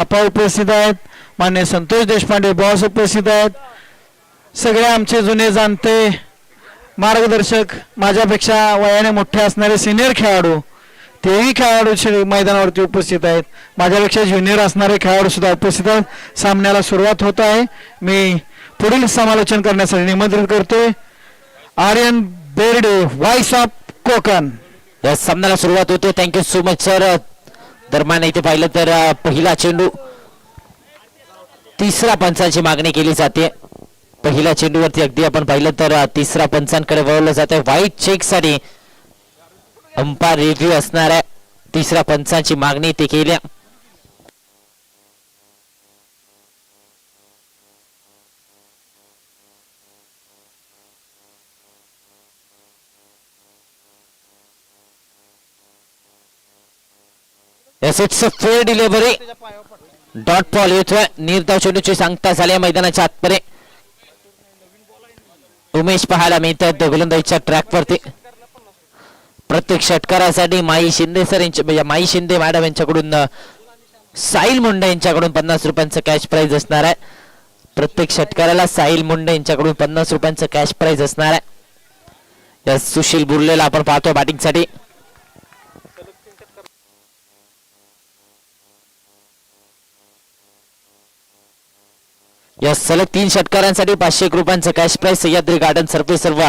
आपा उपस्थित आहेत, मान्य संतोष देशपांडे बॉस उपस्थित आहेत, सगळे आमचे जुने जाणते मार्गदर्शक, माझ्यापेक्षा वयाने मोठे असणारे सिनियर खेळाडू, तेही खेळाडू मैदानावरती उपस्थित आहेत. माझ्यापेक्षा ज्युनियर असणारे खेळाडू सुद्धा उपस्थित आहेत. सामन्याला सुरुवात होत आहे. मी पुढील समालोचन करण्यासाठी निमंत्रित करतोय आर्यन बेर्डे, व्हॉइस ऑफ कोकण. या सामन्याला सुरुवात होते. Thank you so much sir. दरम्यान इथे पाहिलं तर पहिला चेंडू तिसरा पंचांची मागणी केली जाते. पहिल्या चेंडूवरती अगदी आपण पाहिलं तर तिसरा पंचांकडे वळवलं जाते. व्हाईट चेक साठी अंपायर रिव्ह्यू असणार आहे. तिसरा पंचांची मागणी ते केल्या. Yes, it's a fair delivery. Dot ball येतोय. निर्धाव चेंडूची सांगता झाली मैदानाच्या आतपरे. उमेश पाहायला मिळतात गोलंदाजीच्या ट्रॅकवरती. प्रत्येक षटकारासाठी माई शिंदे सर यांच्या माई शिंदे मॅडम यांच्याकडून साहिल मुंडे यांच्याकडून 50 रुपयांचं कॅश प्राइज असणार आहे. प्रत्येक षटकाराला साहिल मुंडे यांच्याकडून 50 रुपयांचं कॅश प्राइज असणार आहे. या सुशील बुर्लेला आपण पाहतो बॅटिंगसाठी. या सलग 3 षटकारांसाठी 500 रुपयांचं cash prize Sahyadri garden service सर्व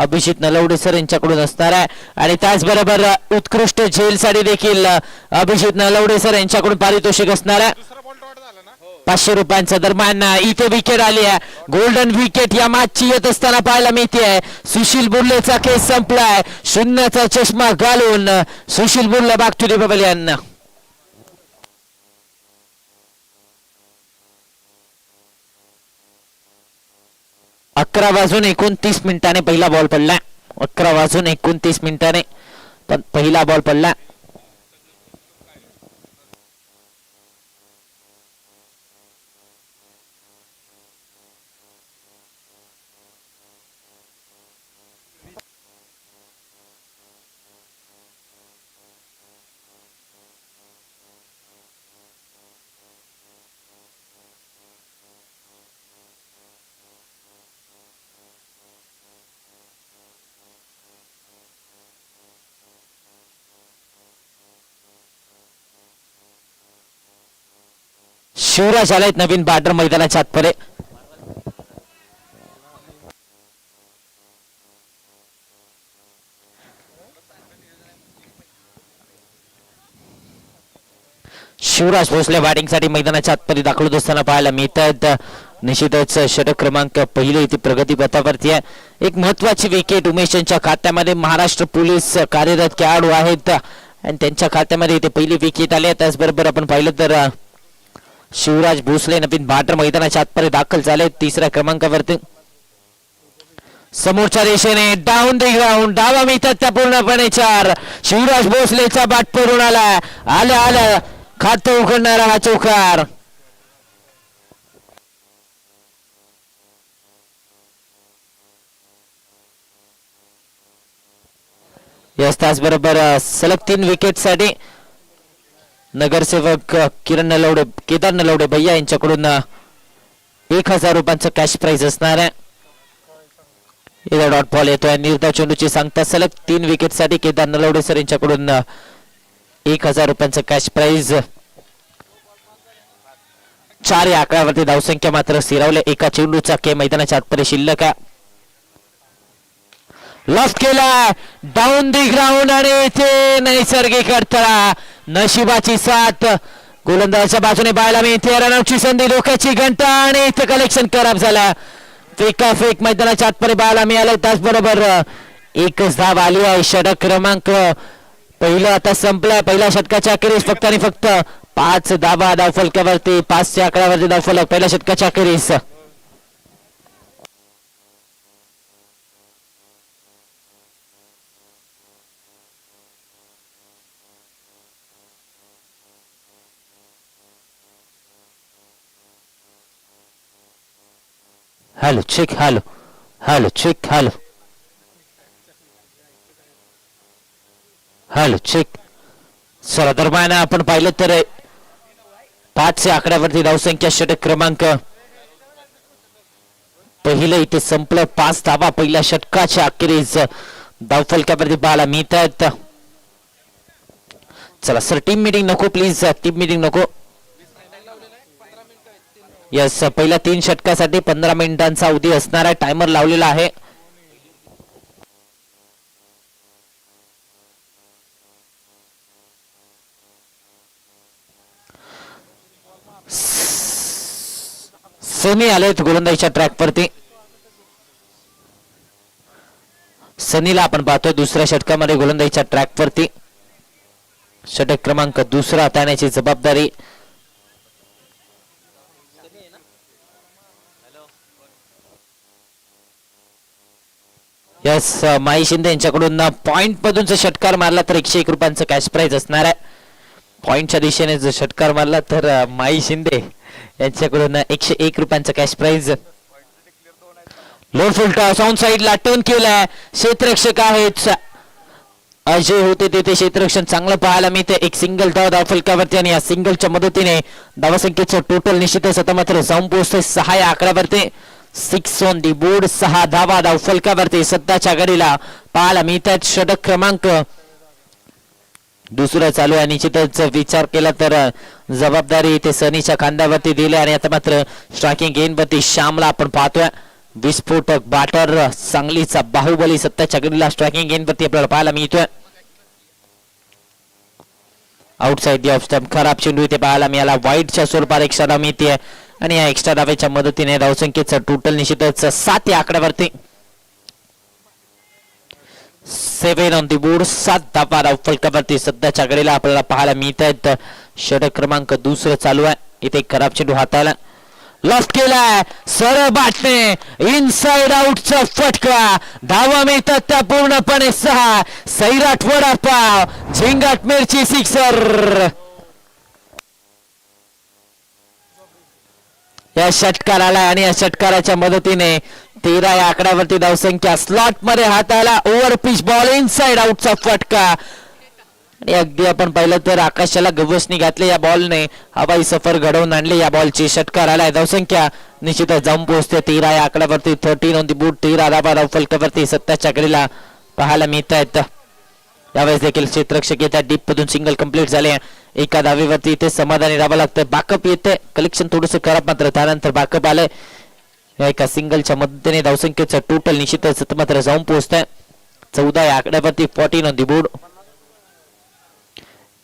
अभिजित नलवडे सर यांच्याकडून असणार आहे. आणि त्याचबरोबर उत्कृष्ट झेलसाठी देखील अभिजित नलवडे सर यांच्याकडून पारितोषिक असणार आहे 500 रुपयांचं. दरम्यान इथे विकेट आली आहे. गोल्डन विकेट या मॅचची येत असताना पाहायला मिळते. सुशील बुर्लेचा केस संपलाय. शून्याचा चष्मा घालून Sushil Burle back to the pavilion. 11:29 पहिला बॉल पडला. 11:29 पहिला बॉल पडला. शिवराज आलायत नवीन बॅटर मैदानाच्या आतपरे. शिवराज भोसले बॅटिंगसाठी मैदानाच्या आतमध्ये दाखल होत असताना पाहायला मिळतात. निश्चितच षटक क्रमांक पहिले इथे प्रगती पथावरती आहे. एक महत्वाची विकेट उमेश यांच्या खात्यामध्ये. महाराष्ट्र पोलीस कार्यरत खेळाडू आहेत आणि त्यांच्या खात्यामध्ये इथे पहिली विकेट आली आहे. त्याचबरोबर आपण पाहिलं तर शिवराज भोसले नवीन बॅटर मैदानाच्या आतपर्यंत दाखल झाले 3ऱ्या क्रमांकावरती. समोरच्या रेषेने डाऊन द ग्राउंड डावा मिळतात त्या पूर्णपणे 4. शिवराज भोसलेचा बॅट पडून आल्या खातं उघडणारा हा चौकार. याच त्याचबरोबर सलग 3 विकेट साठी नगरसेवक किरण नलवडे केदार नलवडे भैया यांच्याकडून 1000 रुपयांचं कॅश प्राइज असणार आहे. इथे डॉट बॉल येतोय. निर्धाव चेंडूची सांगता सलग 3 विकेट साठी केदार नलवडे सर यांच्याकडून 1000 रुपयांचं कॅश प्राइज. 4 या आकड्यावरती धावसंख्या मात्र स्थिरावले. एका चेंडूचा के मैदानाच्या आतपर्यंत शिल्लक आहे. लॉफ्ट केला डाऊन दी ग्राउंड आणि इथे नैसर्गिक अडथळा. नशिबाची साथ गोलंदाजाच्या बाजूने पाहायला मिळते. रनआउटची संधी डोक्याची घंटा आणि इथे कलेक्शन खराब झाला. फेक मैदानाच्या आतपर्यंत पाहायला मिळालं. त्याचबरोबर एकच धाव आली आहे. षटक क्रमांक पहिलं आता संपलाय. पहिल्या षटकाच्या अखेरीस फक्त आणि फक्त 5 धावा धावफलकावरती. 5च्या आकड्यावरती धावफलक पहिल्या षटकाच्या अखेरीस. Hello check hello check hello check. चला दरम्यान आपण पाहिलं तर 5 आकड्यावरती धावसंख्या षटक क्रमांक पहिलं इथे संपलं. 5 धावा पहिल्या षटकाच्या अखेरीस धावफलकावरती पाहायला मिळत आहेत. चला सर टीम मीटिंग नको प्लीज, टीम मीटिंग नको. यस पहिल्या 3 षटकासाठी 15 मिनिटांचा अवधी असणार आहे. टायमर लावलेला आहे. सनी आलेत गोलंदाजीच्या ट्रॅक वरती. सनीला आपण पाहतोय दुसऱ्या षटकामध्ये गोलंदाजीच्या ट्रॅक वरती. षटक क्रमांक दुसरा हाताळण्याची जबाबदारी यस माई शिंदे यांच्याकडून पॉइंट मधून जर षटकार मारला तर 101 रुपयांचं कॅश प्राइज असणार आहे. पॉइंटच्या दिशेने जर षटकार मारला तर माई शिंदे यांच्याकडून 101 रुपयांचं cash prize. Load full toss on साइडला टर्न केलाय. क्षेत्ररक्षक आहेत अजय होते तेथे क्षेत्ररक्षण चांगलं पाहायला मिळते. एक सिंगल धाव धावफलकावरती आणि या सिंगलच्या मदतीने धावसंख्येचं टोटल निश्चितच आता मात्र जाऊन पोहोचते 6 या आकड्यावरती. 6 ऑन दी बोर्ड. 6 धावा धावफलकावरती सध्याच्या घडीला पाहायला मिळतात. षटक क्रमांक दुसरं चालू आहे. निश्चितच विचार केला तर जबाबदारी इथे सनीच्या खांद्यावरती दिली आणि आता मात्र स्ट्रायकिंग गेन वरती श्यामला आपण पाहतोय. विस्फोटक बॅटर सांगलीचा बाहुबली सत्ताच्या घडीला स्ट्रायकिंग गेन वरती आपल्याला पाहायला मिळतोय. आउटसाइड दी ऑफ स्टंप खराब चेंडू इथे पाहायला मिळाला. वाईटच्या स्वरूपात एक्स्ट्रा धाव मिळते आणि या एक्स्ट्रा धावेच्या मदतीने धावसंख्येचं टोटल निश्चितच 7 या आकड्यावरती. 7 ऑन दी बोर्ड. 7 धावा धावफलकावरती सध्याच्या घडीला आपल्याला पाहायला मिळत आहेत. षटक क्रमांक दुसरं चालू आहे. इथे खराब चेंडू हाताला लॉफ्ट केलाय. सरळ बाटणे इनसाइड आउटचा फटका. धावा मिळतात त्या पूर्णपणे 6. सैराट वडापाव झिंगाट मिरची सिक्सर. या षटकाराला आणि या षटकाराच्या मदतीने 13 या आकड्यावरती धावसंख्या. स्लॉट मध्ये हाताला ओव्हर पिच बॉल इनसाइड आउटचा फटका आणि अगदी आपण पाहिलं तर आकाशाला गवसणी घातले या बॉलने. हवाई सफर घडवून आणले या बॉलची. षटकार आलाय. धावसंख्या निश्चितच जाऊन पोहोचते 13 या आकड्यावरती. 13 ऑन दी बूट. 13 धावा धावफलकावरती सत्ताच्या घडीला पाहायला मिळत आहेत. यावेळेस देखील क्षेत्ररक्षक येतात. डीप मधून सिंगल कंप्लीट झाले. एका धावेवरती इथे समाधानी राहावं लागतं. बॅकअप येते. कलेक्शन थोडंसं खराब मात्र त्यानंतर बॅकअप आलंय. एका सिंगलच्या मदतीने धावसंख्येचं टोटल निश्चितच मात्र जाऊन पोहोचत आहे 14 या आकड्यावरती. 14 ऑन दी बोर्ड.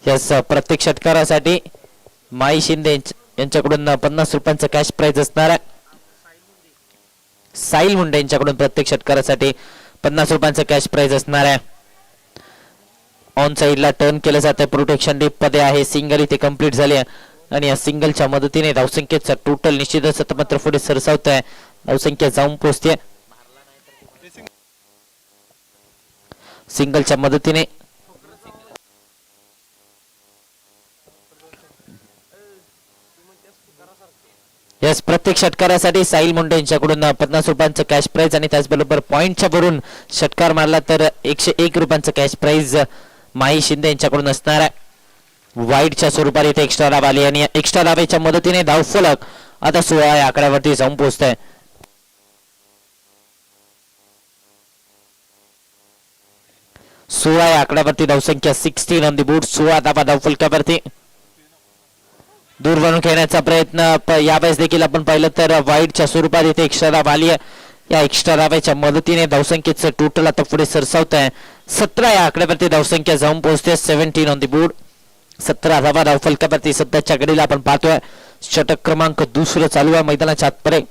यस प्रत्येक षटकारासाठी माई शिंदे यांच्याकडून 50 रुपयांचं कॅश प्राइज असणार आहे. साहिल मुंडे यांच्याकडून प्रत्येक षटकारासाठी 50 रुपयांचं कॅश प्राइज असणार आहे. ऑन साइडला टर्न केलं जातं. प्रोटेक्शन डीप मध्ये आहे. सिंगल इथे कंप्लीट झाली आणि या सिंगलच्या मदतीने धावसंख्येचा टोटल निश्चितच मात्र पुढे सरसावत आहे. धावसंख्या जाऊन पोहोचते सिंगलच्या मदतीने. यस प्रत्येक षटकारासाठी साहिल मुंडे यांच्याकडून 50 रुपयांचं कॅश प्राइज आणि त्याचबरोबर पॉइंटच्या वरून षटकार मारला तर 101 रुपयांचं कॅश प्राइज माही शिंदे यांच्याकडून असणार आहे. वाईटच्या स्वरूपात इथे एक्स्ट्रा धाव आली आणि एक्स्ट्रा धावेच्या मदतीने धावफलक आता 16 या आकड्यावरती जाऊन पोहोचत आहे. 16 या आकड्यावरती धावसंख्या. 16 ऑन दी बोर्ड. 16 धावा धावफलकावरती. दूरवरून खेळण्याचा प्रयत्न यावेळेस देखील आपण पाहिलं तर वाईटच्या स्वरूपात इथे एक्स्ट्रा धाव आली आहे. या एक्स्ट्रा धावेच्या मदतीने धावसंख्येचं टोटल आता पुढे सरसावत आहे. 17 या आकड्यावरती धावसंख्या जाऊन पोहोचते. 17 ऑन दी बोर्ड. 17 धावा धावफलकावरती सध्याच्या घडीला आपण पाहतोय. षटक क्रमांक दुसरं चालू आहे मैदानाच्या आतपर्यंत.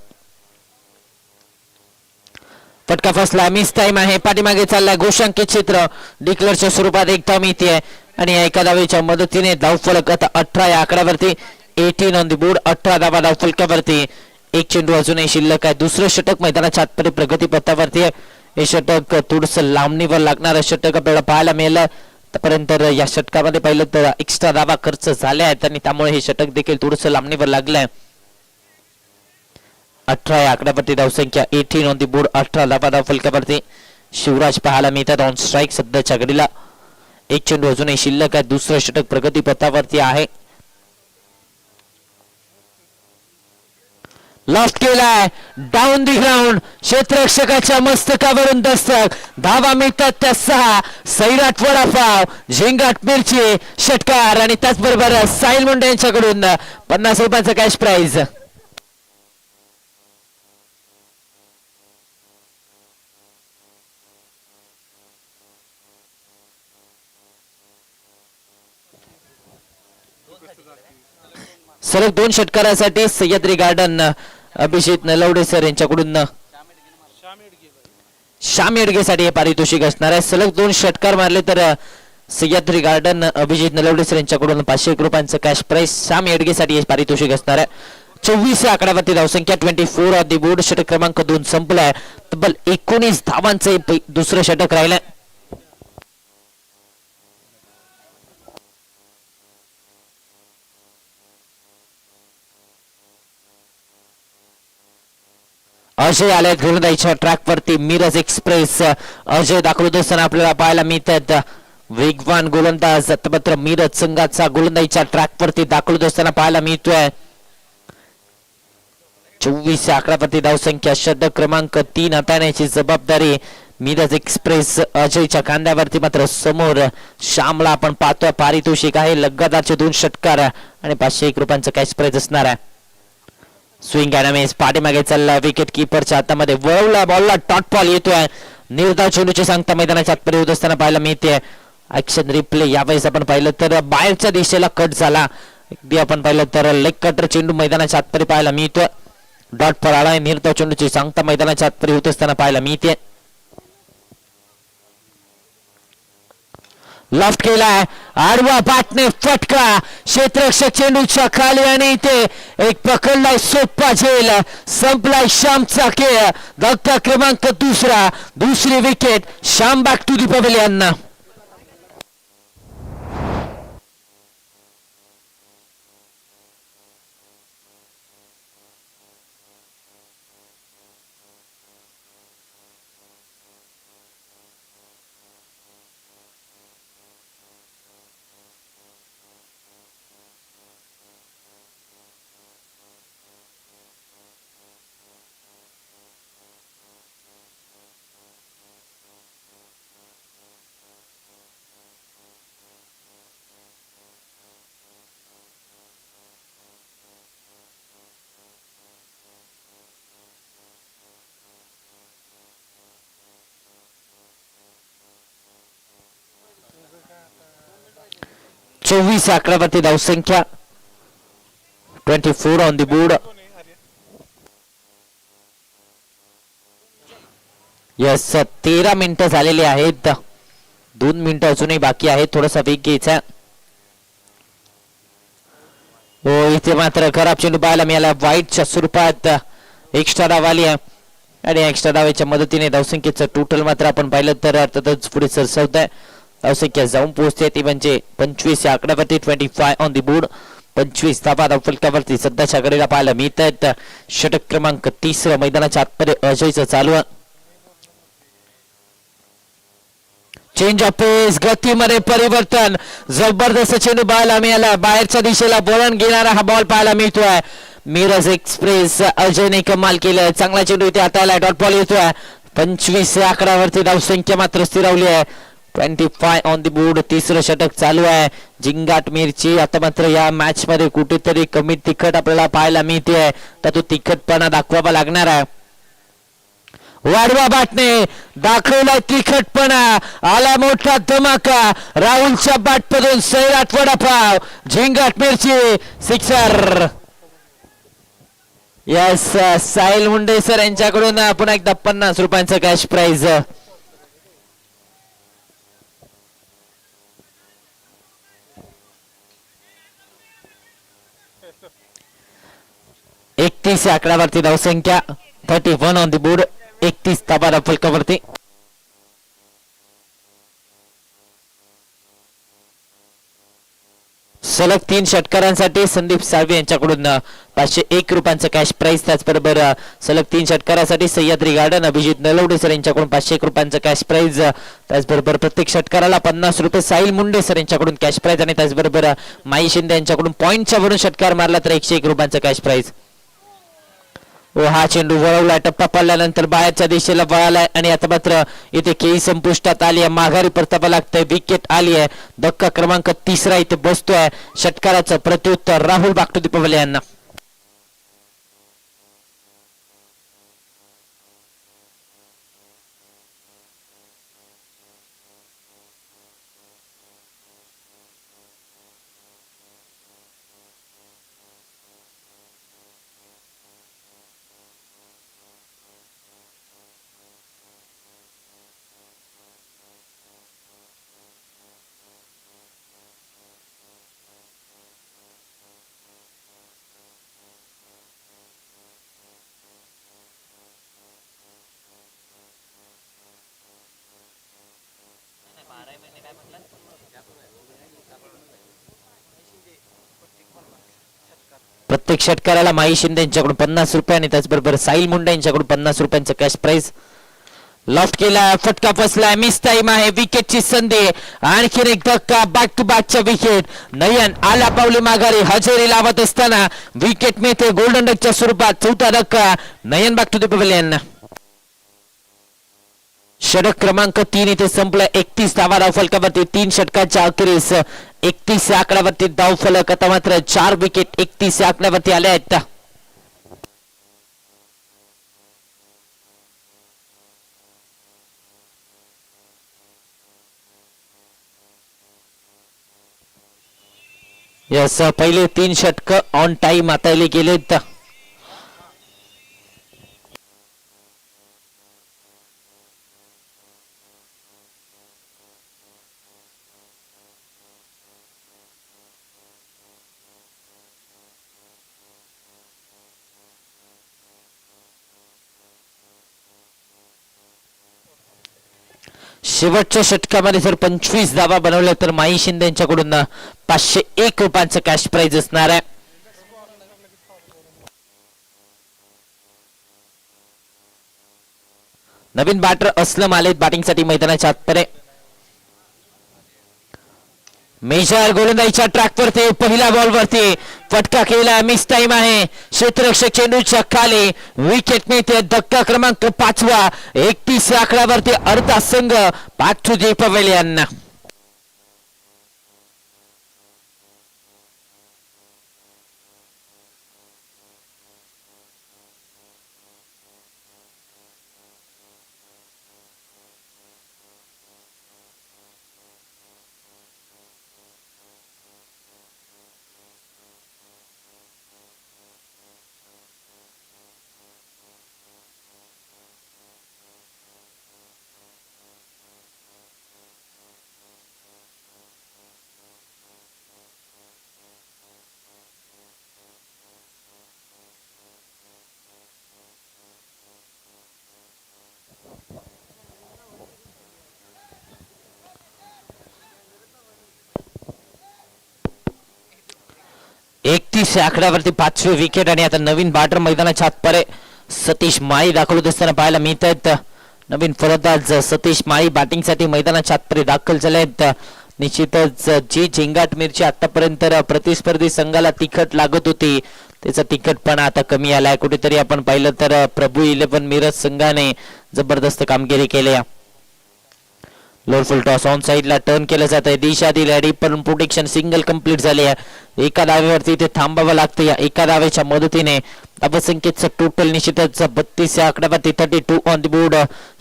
फटका फसला. मिस टाइम आहे. पाठीमागे चाललाय घोषांकित क्षेत्र. डिक्लेअरच्या स्वरूपात एक धाव मिळते आणि एका धावेच्या मदतीने धावफलक आता 18 या आकड्यावरती. 18 ऑन दी बोर्ड. 18 धावा धावफलकावरती. एक चेंडू अजूनही शिल्लक आहे. दुसरं षटक मैदानाच्या आतपर्यंत प्रगती पथावरती आहे. हे षटक थोडस लांबणीवर लागणारं षटक आपल्याला पाहायला मिळालं. आतापर्यंत या षटकामध्ये पाहिलं तर एक्स्ट्रा धावा खर्च झाल्या आहेत आणि त्यामुळे हे षटक देखील थोडस लांबणीवर लागलंय. 18 या आकड्यावरती धावसंख्या. 18 ऑन दी बोर्ड. 18 धावा धावफलकावरती. शिवराज पाहायला मिळतात ऑन स्ट्राईक सध्याच्या घडीला. एक चेंडू अजूनही शिल्लक आहे. दुसरं षटक प्रगती पथावरती आहे. लॉफ्ट केलाय डाऊन दी ग्राउंड क्षेत्ररक्षकाच्या मस्तकावरून दस्तक धावा मिळतात त्या 6 सैराट वडापाव झिंगाट मिरची षटकार आणि त्याचबरोबर साहिल मुंडे यांच्याकडून 50 रुपयाचं कॅश प्राइज. सलग 2 षटकारासाठी सह्याद्री गार्डन अभिजित नलवडे सर यांच्याकडून श्याम येडगेसाठी हे पारितोषिक असणार आहे. सलग 2 षटकार मारले तर सह्याद्री गार्डन अभिजित नलवडे सर यांच्याकडून 501 रुपयांचं कॅश प्राइस श्याम येडगेसाठी हे पारितोषिक असणार आहे. 24 या आकड्यावरती धावसंख्या 24 ऑन दी बोर्ड. षटक क्रमांक 2 संपलाय. तब्बल 19 धावांचे दुसरं षटक राहिलंय. अजय आले गोलंदाजीच्या ट्रॅक वरती. मिरज एक्सप्रेस अजय दाखवत असताना आपल्याला पाहायला मिळतात. वेगवान गोलंदाज मात्र मिरज संघाचा गोलंदाजीच्या ट्रॅक वरती दाखवत असताना पाहायला मिळतोय. 24 आकड्यावरती धावसंख्या. षटक क्रमांक 3 हाताळण्याची जबाबदारी मिरज एक्सप्रेस अजयच्या खांद्यावरती. मात्र समोर श्यामला आपण पाहतोय. पारितोषिक आहे लगातारचे 2 षटकार आणि 501 रुपयांचं कॅश प्राइज असणार आहे. स्विंग अॅनामेस पाठीमागे चालला. विकेट किपरच्या हातामध्ये वळवला बॉलला डॉट बॉल येतोय. निर्धाव चेंडूची सांगता मैदानाच्या आतमध्ये होत असताना पाहायला मिळते. ऍक्शन रिप्ले यावेळेस आपण पाहिलं तर बाहेरच्या दिशेला कट झाला. अगदी आपण पाहिलं तर लेग कटर चेंडू मैदानाच्या आतमध्ये पाहायला मिळतोय. डॉट बॉल आलाय. निर्धाव चेंडूची सांगता मैदानाच्या आतमध्ये होत असताना पाहायला मिळते. लॉफ्ट केलाय. आडवा बॅटने फटका क्षेत्ररक्षक चेंडूच्या खाली आणि इथे एक पकडलाय सोप्पा झेल. संपलाय श्यामचा खेळ. धक्का क्रमांक 2. दुसरी wicket. Shyam back to the pavilion. चोवीस आकड्यावरती धावसंख्या. 24 ऑन द बोर्ड. यस 13 मिनिटं झालेली आहेत. 2 मिनिटं अजूनही बाकी आहेत. थोडासा वेग घ्यायचा. हो इथे मात्र खराब चेंडू पाहायला मिळाला. वाईटच्या स्वरूपात एक्स्ट्रा डाव आली आहे आणि एक्स्ट्रा डावाच्या मदतीने धावसंख्येचं टोटल मात्र आपण पाहिलं तर अर्थातच पुढे सरसवत आहे. धावसंख्या जाऊन पोहोचते ती म्हणजे 25 या आकड्यावरती. 25 ऑन दी बोर्ड. 25 धावा धावफलकावरती सध्याच्या घडीला पाहायला मिळत आहेत. षटक क्रमांक 3 मैदानाच्या आतमध्ये अजयचं चालू आहे. चेंज ऑफ पेस गतीमध्ये परिवर्तन. जबरदस्त चेंडू पाहायला मिळाला. बाहेरच्या दिशेला वळण घेणारा हा बॉल पाहायला मिळतोय. मिरज एक्सप्रेस अजयने कमाल केलं. चांगला चेंडू इथे हाताला डॉट बॉल येतोय. 25 या आकड्यावरती धावसंख्या मात्र स्थिरावली आहे. 25 ऑन द बोर्ड. तिसरं षटक चालू आहे. झिंगाट मिरची आता मात्र या मॅच मध्ये कुठेतरी कमी तिखट आपल्याला पाहायला मिळते. तर तो तिखटपणा दाखवावा लागणार आहे. वाढवा बॅटने दाखवला तिखटपणा. आला मोठा धमाका. राहुलच्या बॅटमधून सैराट वडापाव झिंगाट मिरची sixer. Yes Sahil Munde sir यांच्याकडून पुन्हा एकदा 50 रुपयांचं कॅश प्राइज. 31 आकड्यावरती धावसंख्या. 31 ऑन द बोर्ड. 31 धावा फलकावरती. सलग 3 षटकारांसाठी संदीप साळवे यांच्याकडून 501 रुपयांचं कॅश प्राइस. त्याचबरोबर सलग 3 षटकारासाठी सह्याद्री गार्डन अभिजित नलवडे सर यांच्याकडून 501 रुपयांचं कॅश प्राइस. त्याचबरोबर प्रत्येक षटकाराला 50 रुपये साहिल मुंडे सर यांच्याकडून कॅश प्राइस आणि त्याचबरोबर माई शिंदे यांच्याकडून पॉइंटच्या वरून षटकार मारला तर 101 रुपयांचं कॅश प्राइस. व हा चेंडू वळवला, टप्पा पडल्यानंतर बाहेरच्या दिशेला वळालाय आणि आता मात्र इथे खेळी संपुष्टात आली आहे. माघारी परतावा लागतंय, विकेट आली आहे. धक्का क्रमांक 3 इथे बसतोय. षटकाराचं प्रत्युत्तर राहुल बागटू पवले यांना. प्रत्येक षटकाराला माई शिंदे यांच्याकडून 50 रुपये आणि त्याचबरोबर साहिल मुंडे यांच्याकडून 50 रुपयांचं कॅश प्राइज. लॉफ्ट केला, फटका फसला, मिस टाइम आहे, विकेटची संधी. आणखीन एक धक्का, बॅक टू बॅकच्या विकेट. नयन आला पावली माघारी, हजेरी लावत असताना विकेट मिळते गोल्डन डकच्या स्वरूपात. चौथा धक्का, नयन बॅक टू द पवेलियन. षटक क्रमांक 3 इथे संपलाय. 31 धावा धावफलकावरती 3 षटकाच्या अखेरीस 31 या आकड्यावरती धावफलक. आता मात्र 4 विकेट 31 या आकड्यावरती आल्या आहेत. यस, पहिले 3 षटक ऑन टाइम हाताळले गेलेत. शेवटच्या षटकामध्ये जर 25 धावा बनवल्या तर माई शिंदे यांच्याकडून 501 रुपयांचं कॅश प्राइज असणार आहे. नवीन बॅटर असलम आलेत बॅटिंगसाठी मैदानाच्या आतमध्ये. मेजर गोलंदाजीच्या ट्रॅकवरती पहिल्या बॉलवरती फटका केला, मिस टाइम आहे. क्षेत्ररक्षक चेंडूच्या खाली, विकेट मिळते. धक्का क्रमांक 5. 31 या आकड्यावरती अर्धा संघ बॅक टू दी पवेलियन. आकड्यावरती 5वी विकेट आणि आता नवीन बॅटर मैदानाच्या आतपरे सतीश माळी दाखल असताना पाहायला मिळत आहेत. नवीन फलंदाज सतीश माळी बॅटिंगसाठी मैदानाच्या आतपरे दाखल झाले आहेत. निश्चितच जी झिंगाट मिरची आतापर्यंत प्रतिस्पर्धी संघाला तिखट लागत होती त्याचा तिखटपणा आता कमी आलाय. कुठेतरी आपण पाहिलं तर प्रभू 11 मिरज संघाने जबरदस्त कामगिरी केली. लोअर फुल टॉस ऑन साइडला टर्न केलं जात आहे. दिशा दिली पण प्रोटेक्शन सिंगल कंप्लीट झाली आहे. एका धावेवरती इथे थांबावं लागतं. या एका धावेच्या मदतीने धावसंख्येचं टोटल निश्चितच 32 या आकड्यावरती 32 ऑन द बोर्ड.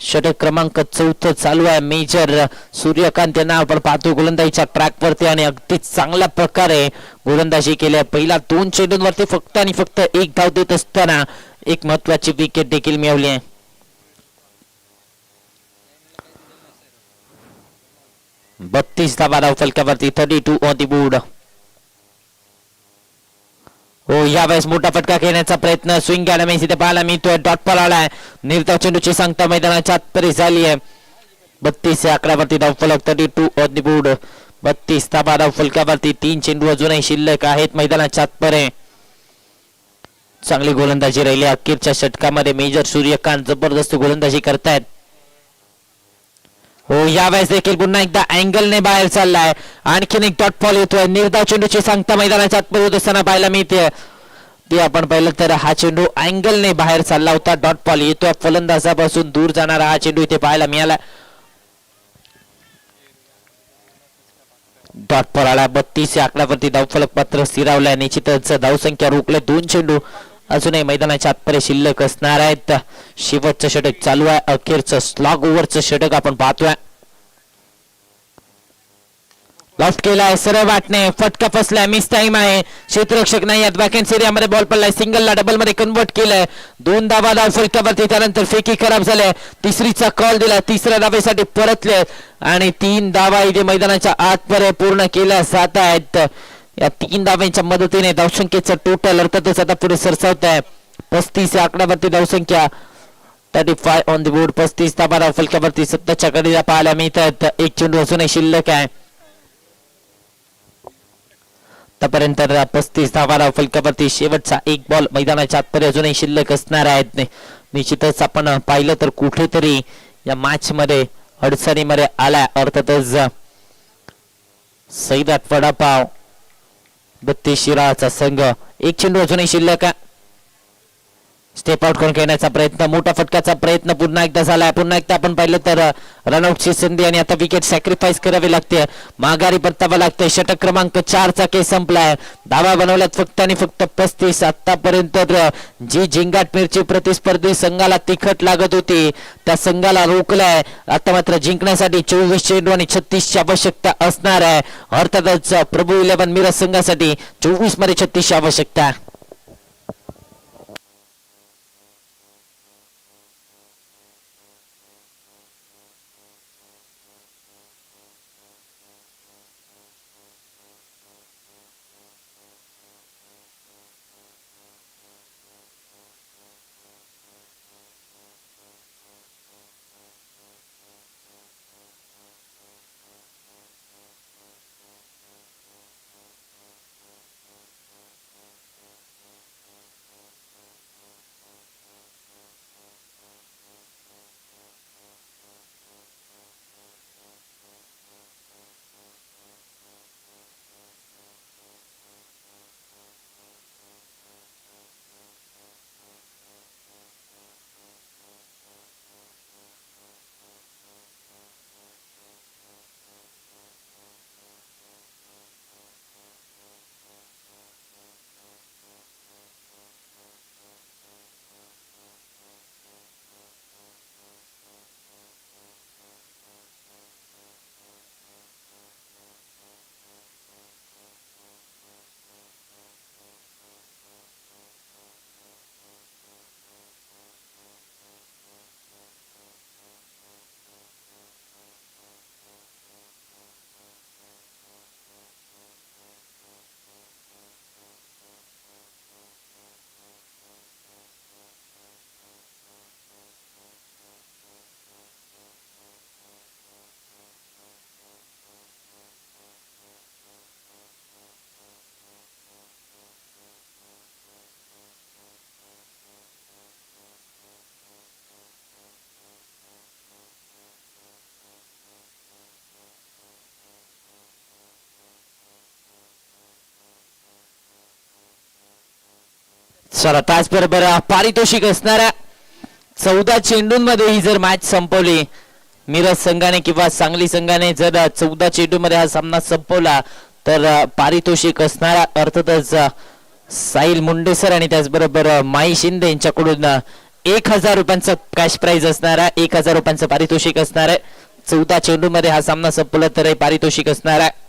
षटक क्रमांक 4 चालू आहे. मेजर सूर्यकांत यांना आपण पाहतो गोलंदाजीच्या ट्रॅकवरती आणि अगदी चांगल्या प्रकारे गोलंदाजी केली. पहिल्या 2 चेंडूंवरती फक्त आणि फक्त 1 धाव देत असताना एक महत्वाची विकेट देखील मिळवली आहे. बत्तीस धावा धावफलकावरती 32 ऑन द बोर्ड. हो, यावेळेस मोठा फटका खेळण्याचा प्रयत्न स्विंग अॅडमेन्स इथे पाहायला मिळतोय. डॉट बॉल आलाय. निर्धाव चेंडूची सांगता मैदानाच्या आतपरी झाली आहे. 32 या आकड्यावरती धावफलक 32 ऑन द बोर्ड. 32 धावा धावफलकावरती 3 चेंडू अजूनही शिल्लक आहेत मैदानाच्या आतपरे. चांगली गोलंदाजी राहिली अखेरच्या षटकामध्ये. मेजर सूर्यकांत जबरदस्त गोलंदाजी करतायत. हो, यावेळेस देखील पुन्हा एकदा अँगलने बाहेर चाललाय. आणखीन एक डॉट बॉल येतोय. निर्धाव चेंडूची सांगता मैदानाच्या आतमध्ये होत असताना पाहायला मिळते. ते आपण पाहिलं तर हा चेंडू अँगलने बाहेर चालला होता. डॉट बॉल येतोय फलंदाजापासून दूर जाणारा हा चेंडू इथे पाहायला मिळाला. डॉट बॉल आला. 32 या आकड्यावरती धावफलक पात्र स्थिरावलाय. निश्चितच धावसंख्या रोखले. 2 चेंडू अजूनही मैदानाच्या आतपर्यंत शिल्लक असणार आहेत. शेवटचं षटक चालू आहे. अखेरचं स्लॉग ओव्हरचं षटक आपण पाहतोय. लॉफ्ट केलाय सरळ वाटणे. फटका फसलाय. मिस टाइम आहे. क्षेत्ररक्षक नाही आहेत. बॅकहँड एरियामध्ये बॉल पडलाय. सिंगलला डबल मध्ये कन्वर्ट केलंय. 2 धावा धाव फलकावरती. त्यानंतर फेकी खराब झाल्या. तिसरीचा कॉल दिला. तिसऱ्या धावेसाठी परतले आणि 3 धावा इथे मैदानाच्या आतपर्यंत पूर्ण केल्या जात आहेत. या 3 धावांच्या मदतीने धावसंख्येचं टोटल अर्थातच आता पुढे सरसावत आहे. 35 या आकड्यावरती धावसंख्या. 35 ऑन द बोर्ड. 35 धावा धाव फलकावरती सत्ताच्या कडीला पाहायला मिळतात. एक चेंडू अजूनही शिल्लक आहे. आतापर्यंत 35 धावा धाव फलकावरती शेवटचा एक बॉल मैदानाच्या आतपर्यंत अजूनही शिल्लक असणार आहेत. निश्चितच आपण पाहिलं तर कुठेतरी या मॅच मध्ये अडचणीमध्ये आलाय. अर्थातच सैदात वडापाव 32 शिराळाचा संघ. एक चेंडू अजूनही शिल्लक आहे. स्टेप आउट करून खेळण्याचा प्रयत्न. मोठा फटकाचा प्रयत्न पुन्हा एकदा झालाय. पुन्हा एकदा आपण पाहिलं तर रनआउटची संधी आणि आता विकेट सॅक्रिफाईस करावी लागते. माघारी परतावं लागते. षटक क्रमांक 4 चा केस संपलाय. धावा बनवल्यात फक्त आणि फक्त 35. आतापर्यंत जी झिंगाट मिरची प्रतिस्पर्धी संघाला तिखट लागत होती त्या संघाला रोखलाय. आता मात्र जिंकण्यासाठी 24 चेंडू आणि 36 ची आवश्यकता असणार आहे. अर्थातच प्रभू 11 मिरज संघासाठी 24 मध्ये 36 ची आवश्यकता. चला त्याचबरोबर पारितोषिक असणाऱ्या 14 चेंडूंमध्ये ही जर मॅच संपवली मिरज संघाने किंवा सांगली संघाने जर 14 चेंडूमध्ये हा सामना संपवला तर पारितोषिक असणाऱ्या अर्थातच साहिल मुंडेसर आणि त्याचबरोबर माई शिंदे यांच्याकडून 1000 रुपयांचं कॅश प्राइज असणार आहे. 1000 रुपयांचं पारितोषिक असणार आहे. 14 चेंडूमध्ये हा सामना संपला तर पारितोषिक असणार आहे.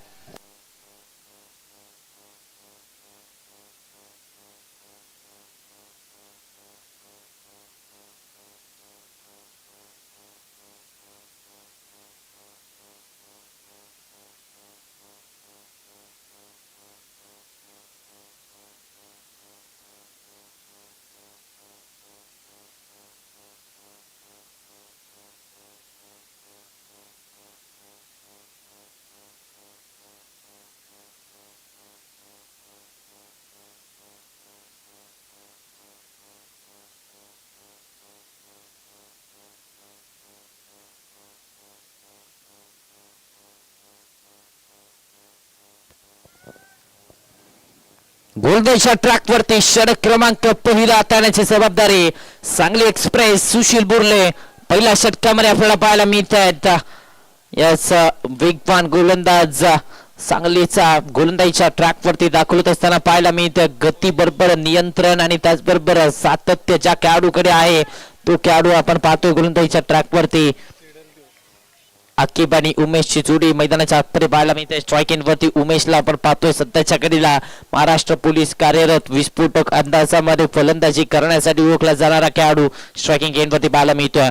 गोलंदाजीच्या ट्रॅक वरती षटक क्रमांक पहिला त्याची जबाबदारी सांगली एक्सप्रेस सुशील बुर्ले पहिल्या षटकामध्ये आपल्याला पाहायला मिळत आहेत. याच वेगवान गोलंदाज सांगलीचा गोलंदाजीच्या ट्रॅक वरती दाखवत असताना पाहायला मिळत. गती बरोबर नियंत्रण आणि त्याचबरोबर सातत्य ज्या खेळाडूकडे आहे तो खेळाडू आपण पाहतोय गोलंदाजीच्या ट्रॅक वरती. आकिब आणि उमेशची जोडी मैदानाच्या आतमध्ये पाहायला मिळते. स्ट्रायकिंग वरती उमेशला आपण पाहतोय. सध्याच्या घडीला महाराष्ट्र पोलीस कार्यरत विस्फोटक अंदाजामध्ये फलंदाजी करण्यासाठी ओळखला जाणारा खेळाडू स्ट्रायकिंग एंड वरती पाहायला मिळतोय.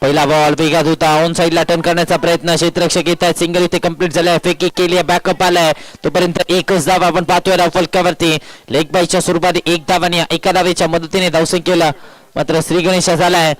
पहिला बॉल वेगात होता. ऑन साइडला टर्न करण्याचा प्रयत्न क्षेत्ररक्षक येत आहेत. सिंगल इथे कंप्लीट झालाय. फेकी केली आहे. बॅकअप आलाय. तोपर्यंत एकच धाव आपण पाहतोय धाव फलकावरती. लेग बायच्या स्वरूपात एक धावाने एका धावेच्या मदतीने धावसंख्येला मात्र श्री गणेश झालाय.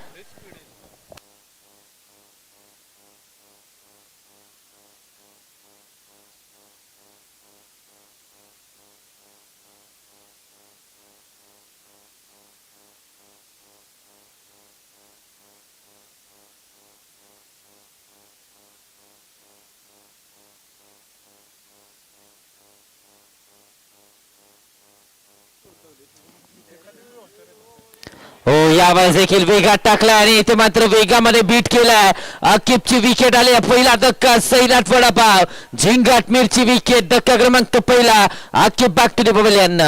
हो यावेळेस देखील वेगात टाकलाय आणि इथे मात्र वेगामध्ये बीट केलाय. आकिबची विकेट आली. पहिला धक्का सैराट वडापाव झिंगाट मिरची विकेट धक्का क्रमांक पहिला. Aqib back to the pavilion.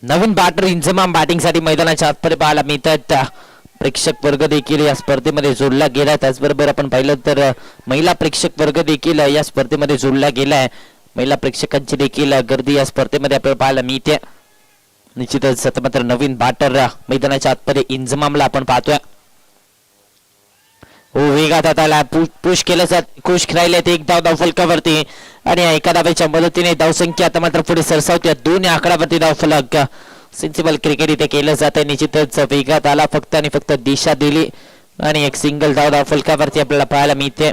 नवीन बॅटर इंजमाम बॅटिंग साठी मैदानाच्या आतमध्ये पाहायला मिळतात. प्रेक्षक वर्ग देखील या स्पर्धेमध्ये जोडला गेला. त्याचबरोबर आपण पाहिलं तर महिला प्रेक्षक वर्ग देखील या स्पर्धेमध्ये जोडला गेलाय. महिला प्रेक्षकांची देखील गर्दी या स्पर्धेमध्ये आपल्याला पाहायला मिळते. निश्चितच मात्र नवीन बॅटर मैदानाच्या आतमध्ये इंजमामला आपण पाहतोय. हो वेगात आता पुश केलं जात. खुश राहिलेत. एक धाव फलकावरती आणि एका धावेच्या मदतीने धावसंख्या आता मात्र पुढे सरसावते. दोन आकड्यावरती धाव फलक. सेन्सिबल क्रिकेट इथे केलं जात आहे. निश्चितच वेगात आला फक्त आणि फक्त दिशा दिली आणि एक सिंगल धाव फलकावरती आपल्याला पाहायला मिळते.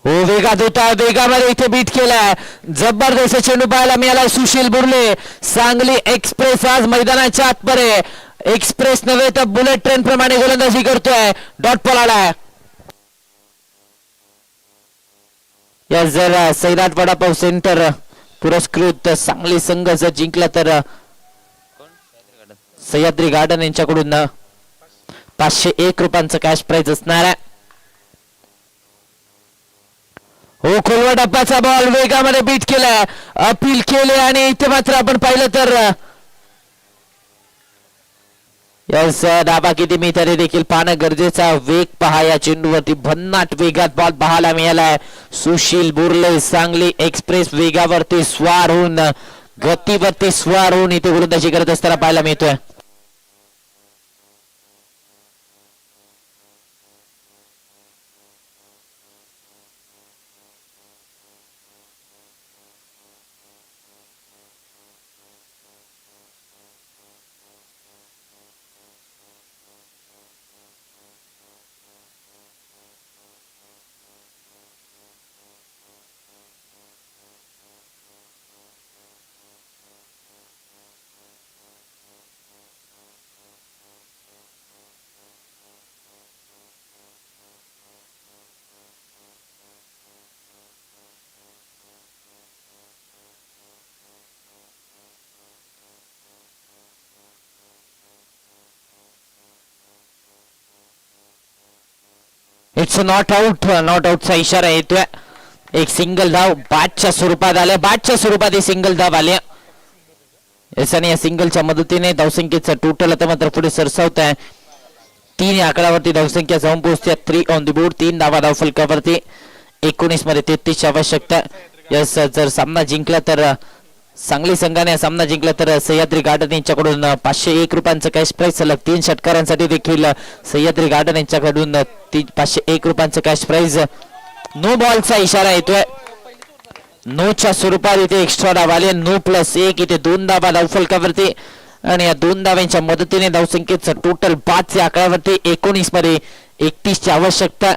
हो वेगात होता. वेगामध्ये इथे बीट केलाय. जबरदस्त चेंडू पाहायला मिळाला. सुशील बुर्ले सांगली एक्सप्रेस आज मैदानाच्या आतमध्ये. एक्सप्रेस नव्हे तर बुलेट ट्रेन प्रमाणे गोलंदाजी करतोय. डॉट बॉल आलाय. या जर सैराट वडापाव सेंटर पुरस्कृत सांगली संघ जर जिंकला तर सह्याद्री गार्डन यांच्याकडून 501 रुपयांचं कॅश प्राइज असणार आहे. हो खोलवा डब्बाचा बॉल वेगामध्ये बीट केलाय. अपील केले आणि इथे मात्र आपण पाहिलं तर यस डाबा किती मी तरी देखील पाहणं गरजेचा. वेग पहा या चेंडूवरती. भन्नाट वेगात बॉल पाहायला मिळालाय. सुशील बुर्ले सांगली एक्सप्रेस वेगावरती स्वार होऊन गतीवरती स्वार होऊन इथे गोलंदाजी करत असताना पाहायला मिळतोय. It's not out. नॉट आउटचा इशारा येतोय. एक सिंगल धाव बॅटच्या स्वरूपात आल्या, बॅटच्या स्वरूपात ही सिंगल धाव आल्या. यस आणि या सिंगलच्या मदतीने धावसंख्येचं टोटल आता मात्र पुढे सरसावत आहे. 3 या आकड्यावरती धावसंख्या जाऊन पोहोचते 3 ऑन द बोर्ड. 3 धावा धाव फलकावरती. 19 मध्ये 33 ची आवश्यकता. यस जर सामना जिंकला तर सांगली संघाने सामना जिंकला तर सह्याद्री गार्डन यांच्याकडून 501 रुपयांचं कॅश प्राइज, सलग 3 षटकारांसाठी देखील सह्याद्री गार्डन यांच्याकडून 501 रुपयांचं कॅश प्राइज. नो बॉलचा इशारा येतोय. नोच्या स्वरूपात इथे एक्स्ट्रा धाव आले. नो +1 इथे 2 धावा धाव फलकावरती आणि या 2 धावांच्या मदतीने धावसंख्येचं टोटल 5 या आकड्यावरती. 19 मध्ये 31 ची आवश्यकता.